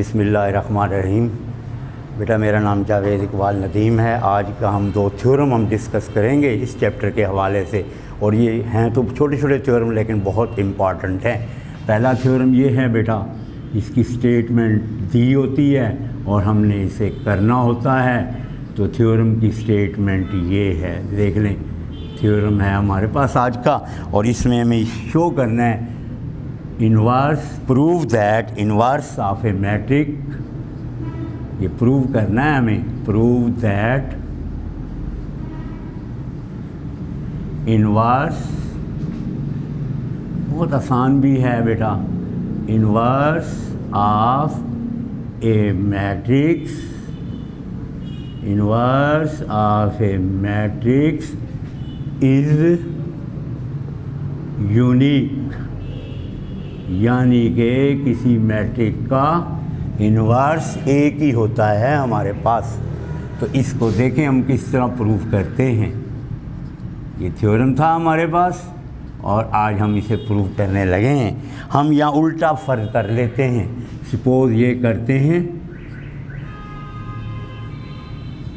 बिस्मिल्लाहिर्रहमानिर्रहीम। बेटा मेरा नाम जावेद इकबाल नदीम है। आज का हम दो थ्योरम हम डिस्कस करेंगे इस चैप्टर के हवाले से, और ये हैं तो छोटे छोटे थ्योरम लेकिन बहुत इम्पॉर्टेंट हैं। पहला थ्योरम ये है बेटा, इसकी स्टेटमेंट दी होती है और हमने इसे करना होता है। तो थ्योरम की स्टेटमेंट ये है, देख लें, थ्योरम है हमारे पास आज का, और इसमें हमें शो करना है inverse, prove that inverse of a matrix. ये प्रूव करना है हमें, प्रूव दैट इनवर्स, बहुत आसान भी है बेटा, inverse of A matrix, inverse of A matrix is unique, यानी कि किसी मैट्रिक का इन्वर्स एक ही होता है हमारे पास। तो इसको देखें हम किस तरह प्रूफ करते हैं। ये थ्योरम था हमारे पास और आज हम इसे प्रूफ करने लगे हैं। हम यहाँ उल्टा फ़र्क कर लेते हैं। सपोज़ ये करते हैं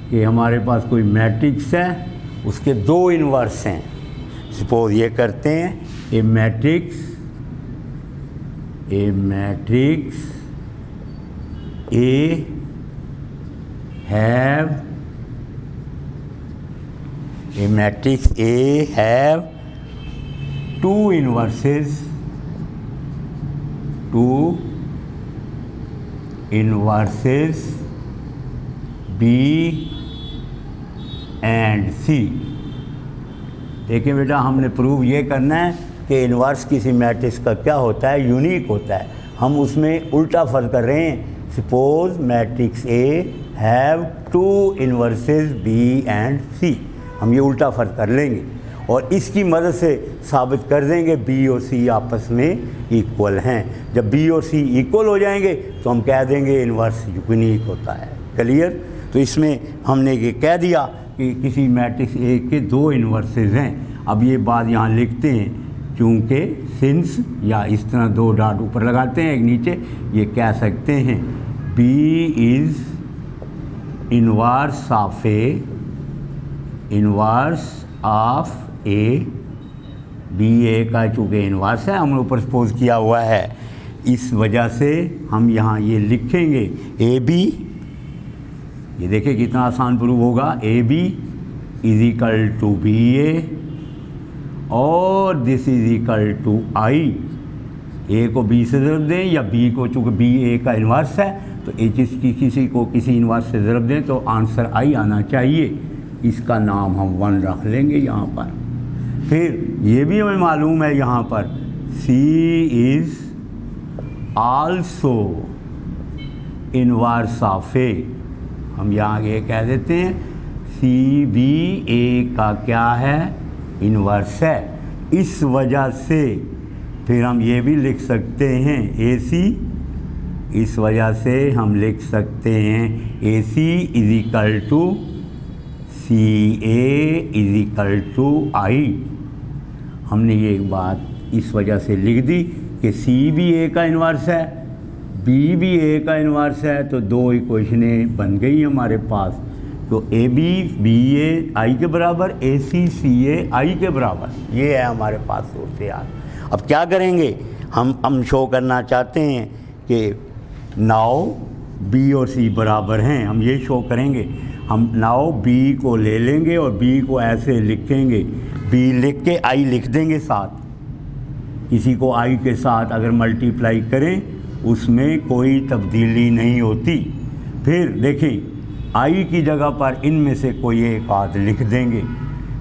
कि हमारे पास कोई मैट्रिक्स है, उसके दो इन्वर्स हैं। सपोज़ ये करते हैं ए matrix A have two inverses B and C। देखिए बेटा, हमने प्रूव ये करना है कि इन्वर्स किसी मैट्रिक्स का क्या होता है, यूनिक होता है। हम उसमें उल्टा फ़र्क कर रहे हैं। Suppose matrix A have two inverses B and C, हम ये उल्टा फ़र्क कर लेंगे और इसकी मदद से साबित कर देंगे बी और सी आपस में इक्वल हैं। जब बी और सी इक्वल हो जाएंगे तो हम कह देंगे इन्वर्स यूनिक होता है। क्लियर? तो इसमें हमने ये कह दिया कि किसी मैट्रिक्स ए के दो इन्वर्सेस हैं। अब ये बात यहाँ लिखते हैं, क्योंकि सिंस, या इस तरह दो डॉट ऊपर लगाते हैं एक नीचे, ये कह सकते हैं B is inverse of A, B A का चूँकि इन्वर्स है, हमने ऊपर सपोज किया हुआ है, इस वजह से हम यहाँ ये लिखेंगे ए बी। ये देखिए कितना आसान प्रूफ होगा। A B is equal to B A और this is equal to I. A को बी से ज़रब दें या बी को, चूँकि बी ए का इन्वर्स है तो ए किसी को किसी इन्वर्स से ज़रब दें तो आंसर आई आना चाहिए। इसका नाम हम 1 रख लेंगे यहाँ पर। फिर ये भी हमें मालूम है यहाँ पर सी इज़ आल्सो इन्वर्स ऑफ ए। हम यहाँ ये कह देते हैं सी बी ए का क्या है, इन्वर्स है। इस वजह से फिर हम ये भी लिख सकते हैं ए सी, इस वजह से हम लिख सकते हैं A C is equal to C A is equal to I. हमने ये बात इस वजह से लिख दी कि सी भी ए का इन्वर्स है, बी भी ए का इन्वर्स है, तो दो इक्वेशनें बन गई हमारे पास। तो ए बी बी ए आई के बराबर, ए सी सी ए आई के बराबर, ये है हमारे पास सूरत हाल। अब क्या करेंगे, हम शो करना चाहते हैं कि नाउ बी और सी बराबर हैं। हम ये शो करेंगे, हम नाउ बी को ले लेंगे और बी को ऐसे लिखेंगे, बी लिख के आई लिख देंगे साथ। किसी को आई के साथ अगर मल्टीप्लाई करें उसमें कोई तब्दीली नहीं होती। फिर देखें, आई की जगह पर इनमें से कोई एक आध लिख देंगे,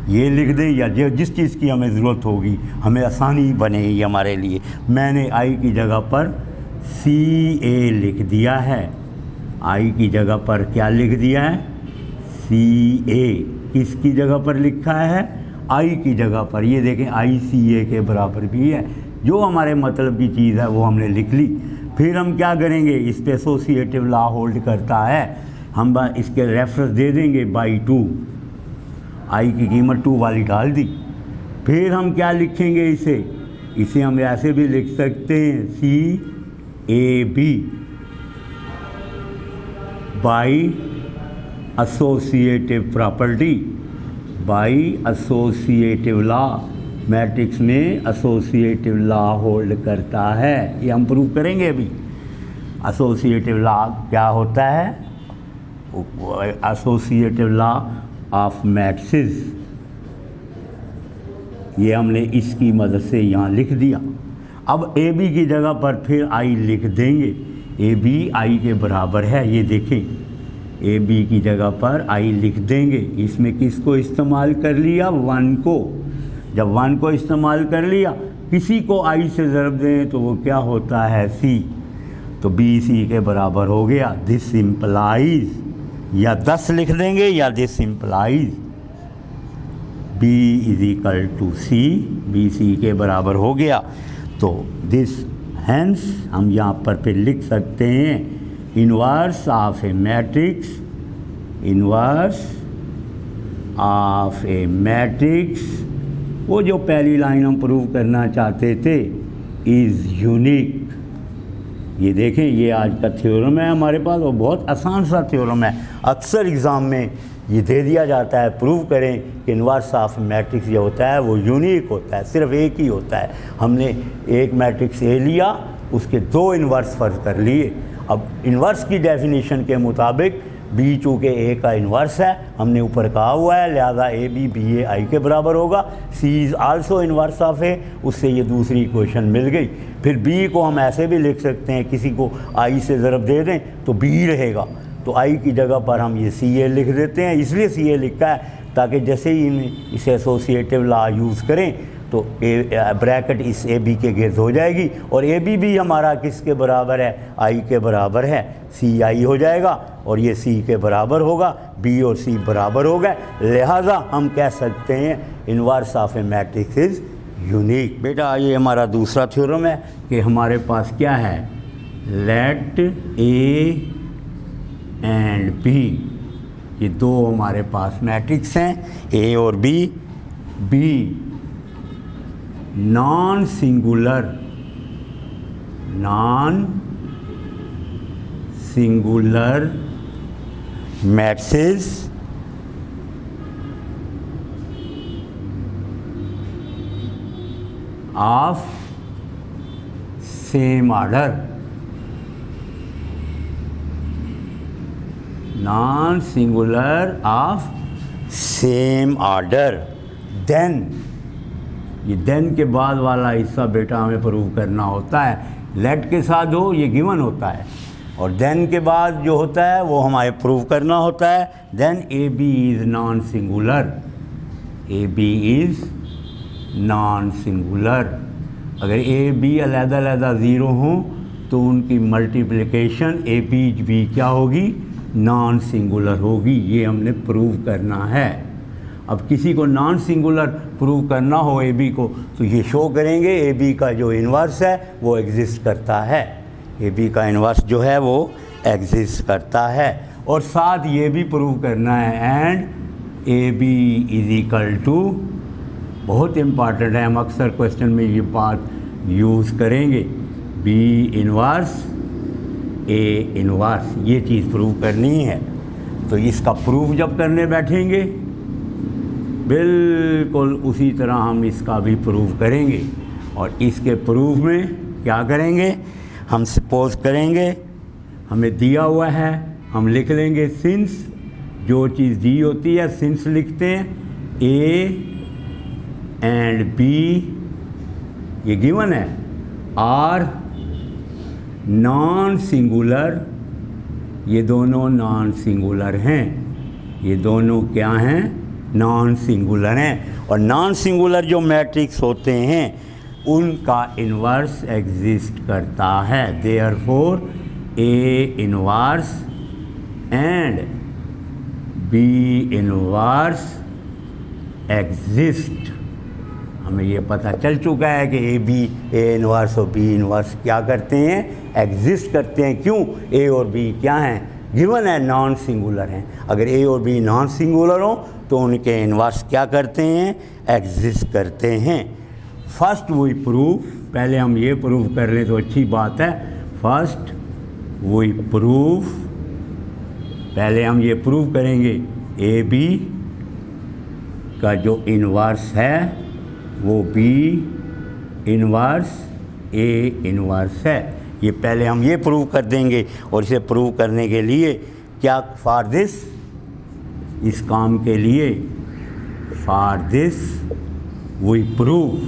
ये लिख दें या जिस चीज़ की हमें ज़रूरत होगी, हमें आसानी बनेगी हमारे लिए। मैंने आई की जगह पर सी ए लिख दिया है। आई की जगह पर क्या लिख दिया है, सी ए। किसकी जगह पर लिखा है, आई की जगह पर। ये देखें आई सी ए के बराबर भी है। जो हमारे मतलब की चीज़ है वो हमने लिख ली। फिर हम क्या करेंगे, इस पर एसोसिएटिव लॉ होल्ड करता है। हम इसके रेफरेंस दे देंगे बाई 2, आई की कीमत 2 वाली डाल दी। फिर हम क्या लिखेंगे, इसे हम ऐसे भी लिख सकते हैं C A B. By associative property, by associative law. Matrix में एसोसिएटिव लॉ होल्ड करता है, ये हम प्रूव करेंगे अभी। एसोसिएटिव लॉ क्या होता है? एसोसिएटिव लॉ ऑफ मैट्रिसेस, ये हमने इसकी मदद से यहाँ लिख दिया। अब ए बी की जगह पर फिर आई लिख देंगे, ए बी आई के बराबर है। ये देखें, ए बी की जगह पर आई लिख देंगे। इसमें किसको इस्तेमाल कर लिया? 1 को। जब 1 को इस्तेमाल कर लिया, किसी को आई से ज़रब दें तो वो क्या होता है? सी। तो बी सी के बराबर हो गया। दिस इम्प्लाइज, या 10 लिख देंगे, या this implies B is equal to C, B C के बराबर हो गया। तो दिस हैंस हम यहाँ पर फिर लिख सकते हैं inverse of A matrix, inverse of A matrix, वो जो पहली लाइन हम प्रूव करना चाहते थे, इज़ यूनिक। ये देखें, ये आज का थ्योरम है हमारे पास, और बहुत आसान सा थ्योरम है। अक्सर एग्ज़ाम में ये दे दिया जाता है, प्रूव करें कि इनवर्स ऑफ मैट्रिक्स जो होता है वो यूनिक होता है, सिर्फ एक ही होता है। हमने एक मैट्रिक्स ए लिया, उसके 2 इन्वर्स फर्ज कर लिए। अब इन्वर्स की डेफिनेशन के मुताबिक बी चूँकि ए का इन्वर्स है, हमने ऊपर कहा हुआ है, लिहाजा ए बी ए आई के बराबर होगा। सी इज़ आल्सो इन्वर्स ऑफ ए, उससे ये दूसरी इक्वेशन मिल गई। फिर बी को हम ऐसे भी लिख सकते हैं, किसी को आई से ज़रब दे दें तो बी रहेगा, तो आई की जगह पर हम ये सी ए लिख देते हैं। इसलिए सी ए लिखा है ताकि जैसे ही इसे एसोसिएटिव लॉ यूज़ करें तो ब्रैकेट इस ए बी के गिर्द हो जाएगी, और ए बी भी हमारा किसके बराबर है? आई के बराबर है। सी आई हो जाएगा और ये सी के बराबर होगा, बी और सी बराबर हो गए। लिहाजा हम कह सकते हैं inverse of A matrix is unique. बेटा ये हमारा दूसरा थ्योरम है कि हमारे पास क्या है? लेट ए एंड बी, ये 2 हमारे पास मैट्रिक्स हैं, ए और B. B non singular, non singular matrices of same order, non singular of same order. Then, ये देन के बाद वाला हिस्सा बेटा हमें प्रूव करना होता है। लेट के साथ हो ये गिवन होता है, और देन के बाद जो होता है वो हमारे प्रूव करना होता है। Then A B is non singular, A B is non singular. अगर ए बी अलग-अलग 0 हों तो उनकी मल्टीप्लिकेशन ए बी क्या होगी? नॉन सिंगुलर होगी। ये हमने प्रूव करना है। अब किसी को नॉन सिंगुलर प्रूव करना हो ए बी को, तो ये शो करेंगे ए बी का जो इन्वर्स है वो एग्जिस्ट करता है, ए बी का इन्वर्स जो है वो एग्जिस्ट करता है। और साथ ये भी प्रूव करना है and A B is equal to, बहुत इम्पॉर्टेंट है, हम अक्सर क्वेश्चन में ये बात यूज़ करेंगे, बी इन्वर्स ए इन्वर्स, ये चीज़ प्रूव करनी है। तो इसका प्रूफ जब करने बैठेंगे बिल्कुल उसी तरह हम इसका भी प्रूफ करेंगे। और इसके प्रूफ में क्या करेंगे? हम सपोज करेंगे हमें दिया हुआ है, हम लिख लेंगे सिंस, जो चीज़ दी होती है सिंस लिखते हैं, ए एंड बी ये गिवन है, आर नॉन सिंगुलर, ये दोनों नॉन सिंगुलर हैं, ये दोनों क्या हैं? नॉन सिंगुलर हैं। और नॉन सिंगुलर जो मैट्रिक्स होते हैं उनका इन्वर्स एग्जिस्ट करता है। Therefore A inverse and B inverse exist. हमें ये पता चल चुका है कि ए इन्वर्स और बी इन्वर्स क्या करते हैं? एग्जिस्ट करते हैं। क्यों? ए और बी क्या हैं? गिवन है, नॉन सिंगुलर हैं। अगर ए और बी नॉन सिंगुलर हो तो उनके इन्वर्स क्या करते हैं? एग्जिस्ट करते हैं। फर्स्ट वी प्रूफ, पहले हम ये प्रूफ कर लें तो अच्छी बात है। फर्स्ट वी प्रूफ पहले हम ये प्रूव करेंगे ए बी का जो इन्वर्स है वो बी इन्वर्स ए इन्वर्स है। ये पहले हम ये प्रूव कर देंगे और इसे प्रूव करने के लिए क्या फॉर दिस, इस काम के लिए फॉर दिस वी प्रूव,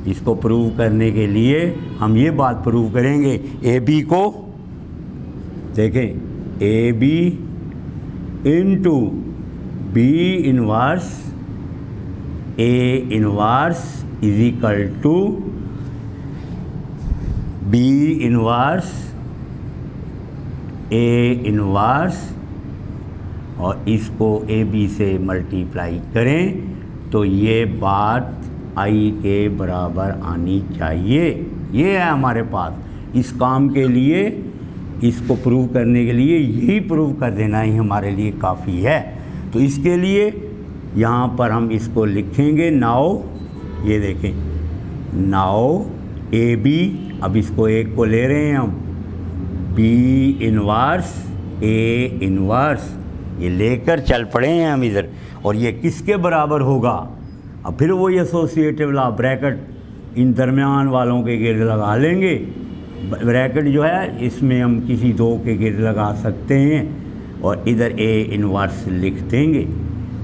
इसको प्रूव करने के लिए हम ये बात प्रूव करेंगे ए बी को, देखें A B into B inverse A inverse is equal to B inverse A inverse, और इसको ए बी से मल्टीप्लाई करें तो ये बात आई के बराबर आनी चाहिए। ये है हमारे पास इस काम के लिए, इसको प्रूव करने के लिए यही प्रूव कर देना ही हमारे लिए काफ़ी है। तो इसके लिए यहाँ पर हम इसको लिखेंगे नाउ, ये देखें नाउ ए बी, अब इसको एक को ले रहे हैं हम, बी इन्वर्स ए इन्वर्स, ये लेकर चल पड़े हैं हम इधर, और ये किसके बराबर होगा, अब फिर वही एसोसिएटिव लॉ, ब्रैकेट इन दरमियान वालों के गिर्द लगा लेंगे। ब्रैकेट जो है इसमें हम किसी दो के गिर्द लगा सकते हैं और इधर ए इन्वर्स लिख देंगे।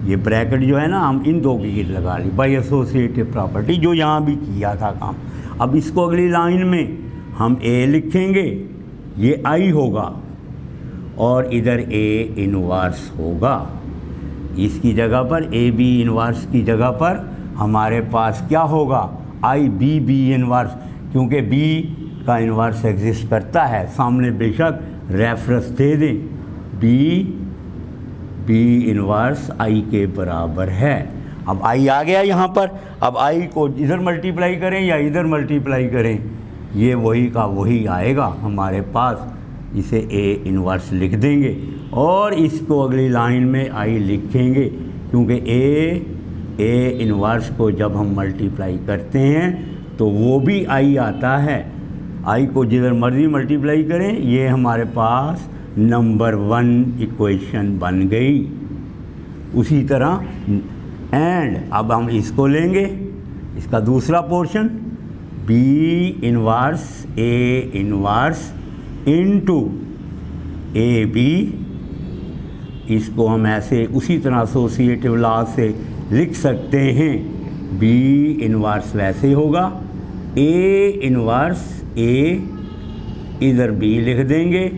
ये ब्रैकेट जो है ना हम इन दो के गिर्द लगा ली बाय एसोसिएटिव प्रॉपर्टी, जो यहाँ भी किया था काम। अब इसको अगली लाइन में हम ए लिखेंगे, ये आई होगा और इधर ए इन्वर्स होगा। इसकी जगह पर ए बी इन्वर्स की जगह पर हमारे पास क्या होगा, आई बी बी इन्वर्स, क्योंकि बी का इन्वर्स एग्जिस्ट करता है। सामने बेशक रेफरेंस दे दें, बी इन्वर्स आई के बराबर है। अब आई आ गया यहाँ पर, अब आई को इधर मल्टीप्लाई करें या इधर मल्टीप्लाई करें, ये वही का वही आएगा हमारे पास। इसे ए इन्वर्स लिख देंगे और इसको अगली लाइन में आई लिखेंगे, क्योंकि ए इन्वर्स को जब हम मल्टीप्लाई करते हैं तो वो भी आई आता है। आई को जिधर मर्जी मल्टीप्लाई करें, ये हमारे पास नंबर 1 इक्वेशन बन गई। उसी तरह एंड अब हम इसको लेंगे, इसका दूसरा portion B inverse A inverse into A B, इसको हम ऐसे उसी तरह एसोसिएटिव लॉ से लिख सकते हैं। बी इन्वर्स वैसे होगा, ए इन्वर्स ए, इधर बी लिख देंगे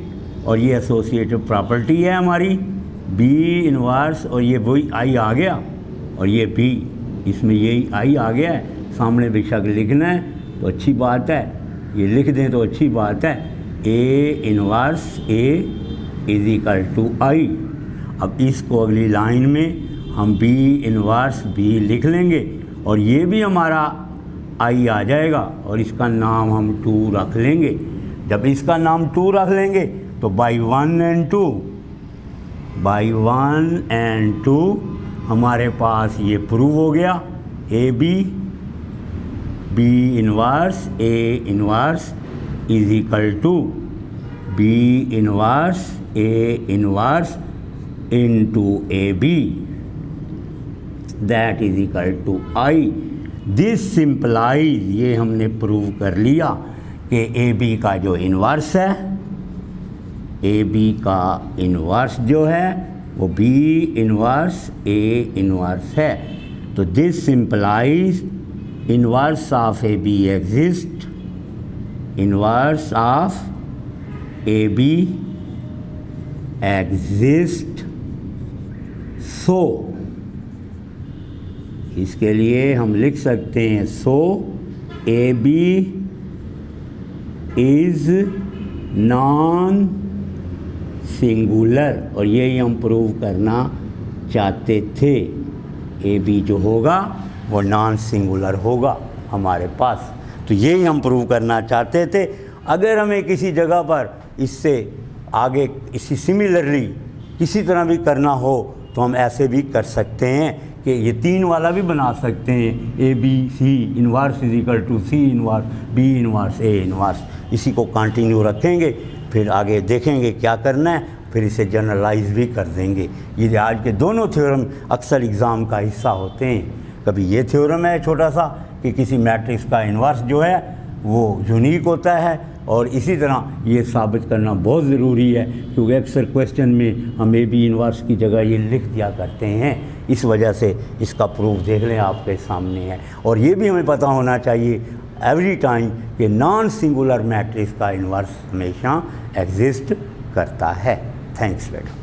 और ये एसोसिएटिव प्रॉपर्टी है हमारी, बी इन्वर्स, और ये वही आई आ गया और ये बी, इसमें यही आई आ गया है। सामने बेशक लिखना है तो अच्छी बात है, ये लिख दें तो अच्छी बात है। A inverse A is equal to I. अब इसको अगली लाइन में हम बी इन्वर्स बी लिख लेंगे और ये भी हमारा आई आ जाएगा और इसका नाम हम 2 रख लेंगे। जब इसका नाम 2 रख लेंगे तो बाई 1 एंड 2 हमारे पास ये प्रूव हो गया। A B inverse A inverse is equal to B inverse A inverse into A B, that is equal to I. This simplifies, ये हमने प्रूव कर लिया कि ए बी का जो इन्वर्स है, ए बी का इन्वर्स जो है वो बी इन्वर्स ए इन्वर्स है। तो this simplifies inverse of A B exist, inverse of A B exist. So इसके लिए हम लिख सकते हैं so A B is non singular, और यही हम प्रूव करना चाहते थे। ए बी जो होगा वो नॉन सिंगुलर होगा हमारे पास, तो यही हम प्रूव करना चाहते थे। अगर हमें किसी जगह पर इससे आगे इसी सिमिलरली किसी तरह भी करना हो तो हम ऐसे भी कर सकते हैं कि ये 3 वाला भी बना सकते हैं, A B C inverse is equal to C inverse B inverse A inverse. इसी को कंटिन्यू रखेंगे, फिर आगे देखेंगे क्या करना है। फिर इसे जनरलाइज भी कर देंगे। ये आज के दोनों थ्योरम अक्सर एग्ज़ाम का हिस्सा होते हैं। कभी ये थ्योरम है छोटा सा कि किसी मैट्रिक्स का इन्वर्स जो है वो यूनिक होता है, और इसी तरह ये साबित करना बहुत ज़रूरी है क्योंकि अक्सर क्वेश्चन में हम ए बी इन्वर्स की जगह ये लिख दिया करते हैं। इस वजह से इसका प्रूफ देख लें आपके सामने है। और ये भी हमें पता होना चाहिए एवरी टाइम कि नॉन सिंगुलर मैट्रिक्स का इन्वर्स हमेशा एग्जिस्ट करता है। थैंक्स बेटा।